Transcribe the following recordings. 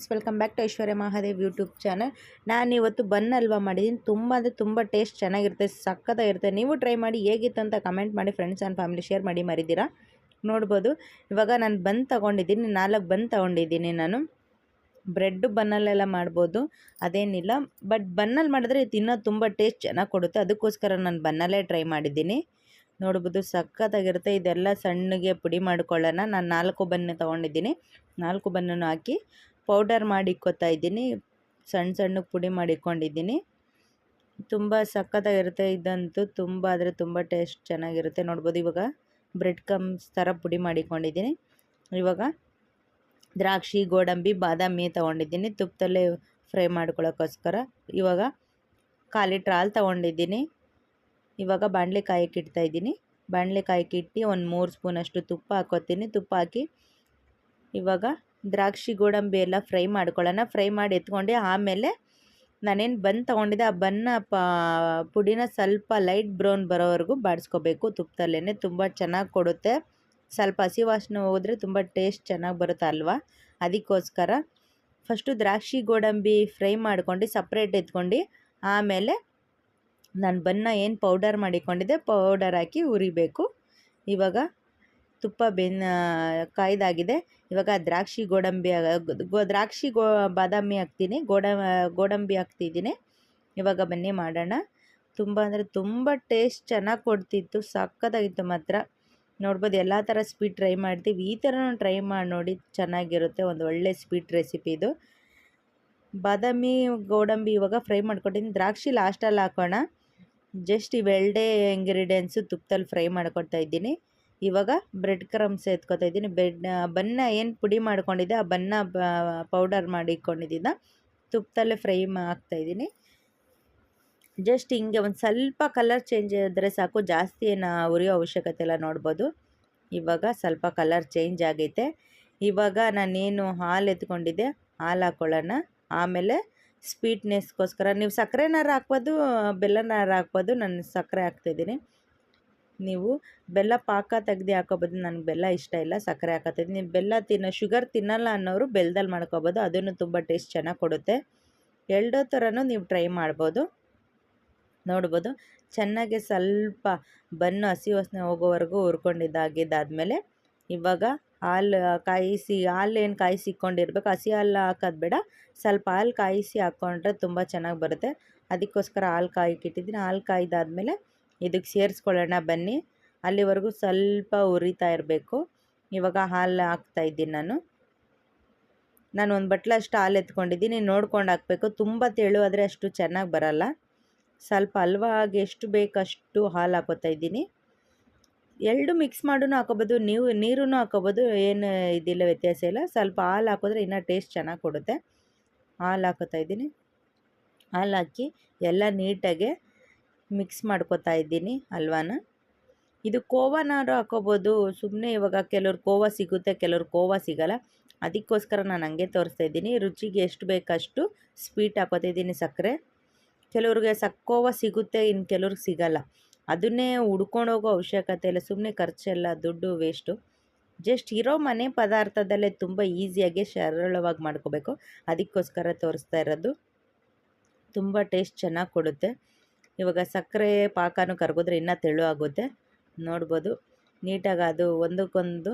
Friends, welcome back to Aishwarya Mahadev YouTube channel. ನಾನು ಇವತ್ತು ಬನ್ ಹಲ್ವಾ ಮಾಡಿದ್ದೀನಿ. ತುಂಬ ಅಂದರೆ ತುಂಬ ಟೇಸ್ಟ್ ಚೆನ್ನಾಗಿರುತ್ತೆ, ಸಕ್ಕತ್ತಾಗಿರುತ್ತೆ. ನೀವು ಟ್ರೈ ಮಾಡಿ, ಹೇಗಿತ್ತು ಅಂತ ಕಮೆಂಟ್ ಮಾಡಿ, ಫ್ರೆಂಡ್ಸ್ ಆ್ಯಂಡ್ ಫ್ಯಾಮಿಲಿ ಶೇರ್ ಮಾಡಿ ಮರಿದ್ದೀರಾ. ನೋಡ್ಬೋದು, ಇವಾಗ ನಾನು ಬನ್ ತೊಗೊಂಡಿದ್ದೀನಿ, 4 ಬನ್ ತೊಗೊಂಡಿದ್ದೀನಿ. ನಾನು ಬ್ರೆಡ್ ಬನ್ನಲ್ಲೆಲ್ಲ ಮಾಡ್ಬೋದು, ಅದೇನಿಲ್ಲ. ಬಟ್ ಬನ್ನಲ್ಲಿ ಮಾಡಿದ್ರೆ ತಿನ್ನೋದು ತುಂಬ ಟೇಸ್ಟ್ ಚೆನ್ನಾಗಿ ಕೊಡುತ್ತೆ. ಅದಕ್ಕೋಸ್ಕರ ನಾನು ಬನ್ನಲ್ಲೇ ಟ್ರೈ ಮಾಡಿದ್ದೀನಿ. ನೋಡ್ಬೋದು, ಸಖತ್ತಾಗಿರುತ್ತೆ. ಇದೆಲ್ಲ ಸಣ್ಣಗೆ ಪುಡಿ ಮಾಡ್ಕೊಳ್ಳೋಣ. ನಾನು 4 ಬನ್ನು ತೊಗೊಂಡಿದ್ದೀನಿ. 4 ಬನ್ನನ್ನು ಹಾಕಿ ಪೌಡರ್ ಮಾಡಿ ಇಕ್ಕೋತಾ ಇದ್ದೀನಿ. ಸಣ್ಣ ಸಣ್ಣಗೆ ಪುಡಿ ಮಾಡಿಕೊಂಡಿದ್ದೀನಿ. ತುಂಬ ಸಖತ್ತಾಗಿರುತ್ತೆ. ಇದಂತೂ ತುಂಬ ಆದರೆ ತುಂಬ ಟೇಸ್ಟ್ ಚೆನ್ನಾಗಿರುತ್ತೆ. ನೋಡ್ಬೋದು, ಇವಾಗ ಬ್ರೆಡ್ ಕಮ್ಸ್ ಥರ ಪುಡಿ ಮಾಡಿಕೊಂಡಿದ್ದೀನಿ. ಇವಾಗ ದ್ರಾಕ್ಷಿ, ಗೋಡಂಬಿ, ಬಾದಾಮಿ ತೊಗೊಂಡಿದ್ದೀನಿ ತುಪ್ಪದಲ್ಲೇ ಫ್ರೈ ಮಾಡ್ಕೊಳ್ಳೋಕ್ಕೋಸ್ಕರ. ಇವಾಗ 1/4 ಲೀಟ್ರ್ ಹಾಲು ತೊಗೊಂಡಿದ್ದೀನಿ. ಇವಾಗ ಬಾಣಲೆ ಕಾಯಕ್ಕೆ ಇಡ್ತಾಯಿದ್ದೀನಿ. ಬಾಣಲೆ ಕಾಯಕ್ಕೆ ಇಟ್ಟು ಒಂದು 3 ಸ್ಪೂನಷ್ಟು ತುಪ್ಪ ಹಾಕೋತೀನಿ. ತುಪ್ಪ ಹಾಕಿ ಇವಾಗ ದ್ರಾಕ್ಷಿ, ಗೋಡಂಬಿ ಎಲ್ಲ ಫ್ರೈ ಮಾಡ್ಕೊಳ್ಳೋಣ. ಫ್ರೈ ಮಾಡಿ ಎತ್ಕೊಂಡು ಆಮೇಲೆ ನಾನೇನು ಬನ್ ತೊಗೊಂಡಿದ್ದೆ ಆ ಬನ್ನ ಪುಡಿನ ಸ್ವಲ್ಪ ಲೈಟ್ ಬ್ರೌನ್ ಬರೋವರೆಗೂ ಬಾಡಿಸ್ಕೋಬೇಕು ತುಪ್ಪದಲ್ಲೇ. ತುಂಬ ಚೆನ್ನಾಗಿ ಕೊಡುತ್ತೆ. ಸ್ವಲ್ಪ ಹಸಿ ವಾಸನೆ ಹೋದರೆ ತುಂಬ ಟೇಸ್ಟ್ ಚೆನ್ನಾಗಿ ಬರುತ್ತೆ ಅಲ್ವಾ. ಅದಕ್ಕೋಸ್ಕರ ಫಸ್ಟು ದ್ರಾಕ್ಷಿ, ಗೋಡಂಬಿ ಫ್ರೈ ಮಾಡ್ಕೊಂಡು ಸಪ್ರೇಟ್ ಎತ್ಕೊಂಡು ಆಮೇಲೆ ನಾನು ಬನ್ನ ಏನು ಪೌಡರ್ ಮಾಡಿಕೊಂಡಿದ್ದೆ ಪೌಡರ್ ಹಾಕಿ ಉರಿಬೇಕು. ಇವಾಗ ತುಪ್ಪ ಕಾಯ್ದಾಗಿದೆ. ಇವಾಗ ದ್ರಾಕ್ಷಿ, ಗೋಡಂಬಿ ಬಾದಾಮಿ ಹಾಕ್ತೀನಿ, ಗೋಡಂಬಿ ಹಾಕ್ತಿದ್ದೀನಿ. ಇವಾಗ ಬನ್ನಿ ಮಾಡೋಣ. ತುಂಬ ಅಂದರೆ ತುಂಬ ಟೇಸ್ಟ್ ಚೆನ್ನಾಗಿ ಕೊಡ್ತಿತ್ತು, ಸಕ್ಕತ್ತಾಗಿತ್ತು ಮಾತ್ರ. ನೋಡ್ಬೋದು, ಎಲ್ಲ ಥರ ಸ್ವೀಟ್ ಟ್ರೈ ಮಾಡ್ತೀವಿ. ಈ ಥರನೂ ಟ್ರೈ ಮಾಡಿ ನೋಡಿ, ಚೆನ್ನಾಗಿರುತ್ತೆ. ಒಂದು ಒಳ್ಳೆ ಸ್ವೀಟ್ ರೆಸಿಪಿ ಇದು. ಬಾದಾಮಿ, ಗೋಡಂಬಿ ಇವಾಗ ಫ್ರೈ ಮಾಡ್ಕೊಟ್ಟಿದ್ದೀನಿ. ದ್ರಾಕ್ಷಿ ಲಾಸ್ಟಲ್ಲಿ ಹಾಕೋಣ. ಜಸ್ಟ್ ಇವೆರಡೇ ಇಂಗ್ರೀಡಿಯೆಂಟ್ಸು ತುಪ್ಪದಲ್ಲಿ ಫ್ರೈ ಮಾಡ್ಕೊತಾ ಇದ್ದೀನಿ. ಇವಾಗ ಬ್ರೆಡ್ ಕ್ರಮ್ಸ್ ಎತ್ಕೊತಾ ಇದ್ದೀನಿ. ಬನ್ನ ಏನು ಪುಡಿ ಮಾಡ್ಕೊಂಡಿದ್ದೆ ಆ ಬನ್ನ ಪೌಡರ್ ಮಾಡಿಕೊಂಡಿದ್ದ ತುಪ್ಪದಲ್ಲೇ ಫ್ರೈ ಹಾಕ್ತಾಯಿದ್ದೀನಿ. ಜಸ್ಟ್ ಹಿಂಗೆ ಒಂದು ಸ್ವಲ್ಪ ಕಲರ್ ಚೇಂಜ್ ಆದರೆ ಸಾಕು, ಜಾಸ್ತಿ ಏನು ಉರಿಯೋ ಅವಶ್ಯಕತೆ ಇಲ್ಲ. ನೋಡ್ಬೋದು, ಇವಾಗ ಸ್ವಲ್ಪ ಕಲರ್ ಚೇಂಜ್ ಆಗೈತೆ. ಇವಾಗ ನಾನೇನು ಹಾಲು ಎತ್ಕೊಂಡಿದ್ದೆ ಹಾಲು ಹಾಕ್ಕೊಳ್ಳೋಣ. ಆಮೇಲೆ ಸ್ವೀಟ್ನೆಸ್ಗೋಸ್ಕರ ನೀವು ಸಕ್ಕರೆನಾರು ಹಾಕ್ಬೋದು, ಬೆಲ್ಲನಾರು ಹಾಕ್ಬೋದು. ನಾನು ಸಕ್ಕರೆ ಹಾಕ್ತಾಯಿದ್ದೀನಿ. ನೀವು ಬೆಲ್ಲ ಪಾಕ ತೆಗ್ದು ಹಾಕೋಬೋದು. ನನಗೆ ಬೆಲ್ಲ ಇಷ್ಟ ಇಲ್ಲ, ಸಕ್ಕರೆ ಹಾಕೋತಿದ್ದೀನಿ. ನೀವು ಬೆಲ್ಲ ಶುಗರ್ ತಿನ್ನಲ್ಲ ಅನ್ನೋರು ಬೆಲ್ಲದಲ್ಲಿ ಮಾಡ್ಕೋಬೋದು, ಅದನ್ನು ತುಂಬ ಟೇಸ್ಟ್ ಚೆನ್ನಾಗಿ ಕೊಡುತ್ತೆ. ಎರಡೋ ಥರನೂ ನೀವು ಟ್ರೈ ಮಾಡ್ಬೋದು. ನೋಡ್ಬೋದು, ಚೆನ್ನಾಗಿ ಸ್ವಲ್ಪ ಬನ್ನು ಹಸಿ ವಾಸನೆ ಹೋಗೋವರೆಗೂ ಹುರ್ಕೊಂಡಿದ್ದಾಗಿದ್ದಾದಮೇಲೆ ಇವಾಗ ಹಾಲು ಏನು ಕಾಯಿಸಿ ಇಕ್ಕೊಂಡಿರ್ಬೇಕು. ಹಸಿ ಹಾಲು ಹಾಕೋದು ಬೇಡ, ಸ್ವಲ್ಪ ಹಾಲು ಕಾಯಿಸಿ ಹಾಕ್ಕೊಂಡ್ರೆ ತುಂಬ ಚೆನ್ನಾಗಿ ಬರುತ್ತೆ. ಅದಕ್ಕೋಸ್ಕರ ಹಾಲು ಕಾಯಕ್ಕಿಟ್ಟಿದ್ದೀನಿ. ಹಾಲು ಕಾಯ್ದಾದ್ಮೇಲೆ ಇದಕ್ಕೆ ಸೇರಿಸ್ಕೊಳ್ಳೋಣ ಬನ್ನಿ. ಅಲ್ಲಿವರೆಗೂ ಸ್ವಲ್ಪ ಉರಿತಾ ಇರಬೇಕು. ಇವಾಗ ಹಾಲು ಹಾಕ್ತಾಯಿದ್ದೀನಿ. ನಾನು ಒಂದು ಬಟ್ಲಷ್ಟು ಹಾಲು ಎತ್ಕೊಂಡಿದ್ದೀನಿ. ನೋಡ್ಕೊಂಡು ಹಾಕಬೇಕು, ತುಂಬ ತೆಳು ಆದರೆ ಅಷ್ಟು ಚೆನ್ನಾಗಿ ಬರಲ್ಲ. ಸ್ವಲ್ಪ ಹಲ್ವಾಗೆ ಎಷ್ಟು ಬೇಕಷ್ಟು ಹಾಲು ಹಾಕೋತಾ ಇದ್ದೀನಿ. ಎರಡು ಮಿಕ್ಸ್ ಮಾಡೂ ಹಾಕೋಬೋದು, ನೀವು ನೀರೂ ಹಾಕೋಬೋದು, ಏನು ಇದಿಲ್ಲ, ವ್ಯತ್ಯಾಸ ಇಲ್ಲ. ಸ್ವಲ್ಪ ಹಾಲು ಹಾಕಿದ್ರೆ ಇನ್ನೂ ಟೇಸ್ಟ್ ಚೆನ್ನಾಗಿ ಕೊಡುತ್ತೆ. ಹಾಲು ಹಾಕೋತಾ ಇದ್ದೀನಿ. ಹಾಲು ಹಾಕಿ ಎಲ್ಲ ನೀಟಾಗೆ ಮಿಕ್ಸ್ ಮಾಡ್ಕೋತಾ ಇದ್ದೀನಿ ಹಲ್ವಾನ. ಇದು ಕೋವಾನಾರು ಹಾಕೋಬೋದು. ಸುಮ್ಮನೆ ಇವಾಗ ಕೆಲವ್ರು ಕೋವಾ ಸಿಗುತ್ತೆ, ಕೆಲವ್ರು ಕೋವಾ ಸಿಗೋಲ್ಲ. ಅದಕ್ಕೋಸ್ಕರ ನಾನು ಹಂಗೆ ತೋರಿಸ್ತಾ ಇದ್ದೀನಿ. ರುಚಿಗೆ ಎಷ್ಟು ಬೇಕಷ್ಟು ಸ್ವೀಟ್ ಹಾಕೋತಾ ಇದ್ದೀನಿ, ಸಕ್ಕರೆ. ಕೆಲವ್ರಿಗೆ ಕೋವಾ ಸಿಗುತ್ತೆ, ಇನ್ನು ಕೆಲವ್ರಿಗೆ ಸಿಗೋಲ್ಲ. ಅದನ್ನೇ ಹುಡ್ಕೊಂಡು ಹೋಗೋ ಅವಶ್ಯಕತೆ ಇಲ್ಲ, ಸುಮ್ಮನೆ ಖರ್ಚೆಲ್ಲ ದುಡ್ಡು ವೇಸ್ಟು. ಜಸ್ಟ್ ಇರೋ ಮನೆ ಪದಾರ್ಥದಲ್ಲೇ ತುಂಬ ಈಸಿಯಾಗಿ ಸರಳವಾಗಿ ಮಾಡ್ಕೋಬೇಕು. ಅದಕ್ಕೋಸ್ಕರ ತೋರಿಸ್ತಾ ಇರೋದು. ತುಂಬ ಟೇಸ್ಟ್ ಚೆನ್ನಾಗಿ ಕೊಡುತ್ತೆ. ಇವಾಗ ಸಕ್ಕರೆ ಪಾಕನೂ ಕರಗಿದ್ರೆ ಇನ್ನೂ ತೆಳು ಆಗುತ್ತೆ. ನೋಡ್ಬೋದು, ನೀಟಾಗಿ ಅದು ಒಂದಕ್ಕೊಂದು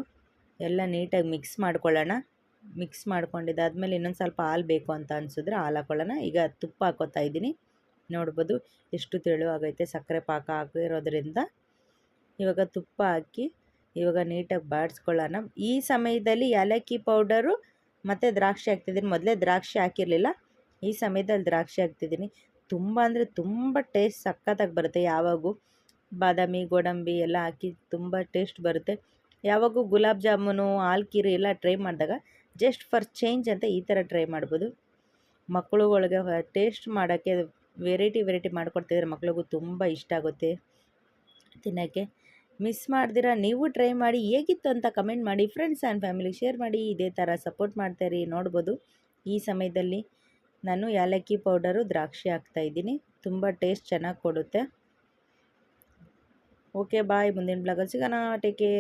ಎಲ್ಲ ನೀಟಾಗಿ ಮಿಕ್ಸ್ ಮಾಡ್ಕೊಳ್ಳೋಣ. ಮಿಕ್ಸ್ ಮಾಡ್ಕೊಂಡಿದ್ದಾದಮೇಲೆ ಇನ್ನೊಂದು ಸ್ವಲ್ಪ ಹಾಲು ಬೇಕು ಅಂತ ಅನಿಸಿದ್ರೆ ಹಾಲು ಹಾಕ್ಕೊಳ್ಳೋಣ. ಈಗ ತುಪ್ಪ ಹಾಕೋತಾ ಇದ್ದೀನಿ. ನೋಡ್ಬೋದು, ಎಷ್ಟು ತೆಳು ಆಗೈತೆ ಸಕ್ಕರೆ ಪಾಕ ಹಾಕಿರೋದ್ರಿಂದ. ಇವಾಗ ತುಪ್ಪ ಹಾಕಿ ಇವಾಗ ನೀಟಾಗಿ ಬಾಡಿಸ್ಕೊಳ್ಳೋಣ. ಈ ಸಮಯದಲ್ಲಿ ಏಲಕ್ಕಿ ಪೌಡರು ಮತ್ತು ದ್ರಾಕ್ಷಿ ಹಾಕ್ತಿದ್ದೀನಿ. ಮೊದಲೇ ದ್ರಾಕ್ಷಿ ಹಾಕಿರಲಿಲ್ಲ, ಈ ಸಮಯದಲ್ಲಿ ದ್ರಾಕ್ಷಿ ಹಾಕ್ತಿದ್ದೀನಿ. ತುಂಬ ಅಂದರೆ ತುಂಬ ಟೇಸ್ಟ್ ಸಖತ್ತಾಗಿ ಬರುತ್ತೆ. ಯಾವಾಗೂ ಬಾದಾಮಿ, ಗೋಡಂಬಿ ಎಲ್ಲ ಹಾಕಿ ತುಂಬ ಟೇಸ್ಟ್ ಬರುತ್ತೆ. ಯಾವಾಗೂ ಗುಲಾಬ್ ಜಾಮೂನು, ಹಾಲು ಖೀರು ಎಲ್ಲ ಟ್ರೈ ಮಾಡಿದಾಗ ಜಸ್ಟ್ ಫಾರ್ ಚೇಂಜ್ ಅಂತ ಈ ಥರ ಟ್ರೈ ಮಾಡ್ಬೋದು. ಮಕ್ಕಳುಗಳಿಗೆ ಟೇಸ್ಟ್ ಮಾಡೋಕ್ಕೆ ವೆರೈಟಿ ಮಾಡಿಕೊಡ್ತಿದ್ರೆ ಮಕ್ಳಿಗೂ ತುಂಬ ಇಷ್ಟ ಆಗುತ್ತೆ ತಿನ್ನೋಕ್ಕೆ. ಮಿಸ್ ಮಾಡ್ದಿರ ನೀವು ಟ್ರೈ ಮಾಡಿ, ಹೇಗಿತ್ತು ಅಂತ ಕಮೆಂಟ್ ಮಾಡಿ, ಫ್ರೆಂಡ್ಸ್ ಆ್ಯಂಡ್ ಫ್ಯಾಮಿಲಿ ಶೇರ್ ಮಾಡಿ. ಇದೇ ಥರ ಸಪೋರ್ಟ್ ಮಾಡ್ತಾಯಿರಿ. ನೋಡ್ಬೋದು, ಈ ಸಮಯದಲ್ಲಿ ನಾನು ಏಲಕ್ಕಿ ಪೌಡರು, ದ್ರಾಕ್ಷಿ ಹಾಕ್ತಾಯಿದ್ದೀನಿ. ತುಂಬ ಟೇಸ್ಟ್ ಚೆನ್ನಾಗಿ ಕೊಡುತ್ತೆ. ಓಕೆ, ಬಾಯ್. ಮುಂದಿನ ಬ್ಲಾಗಲ್ಲಿ ಸಿಗೋಣ. Take care.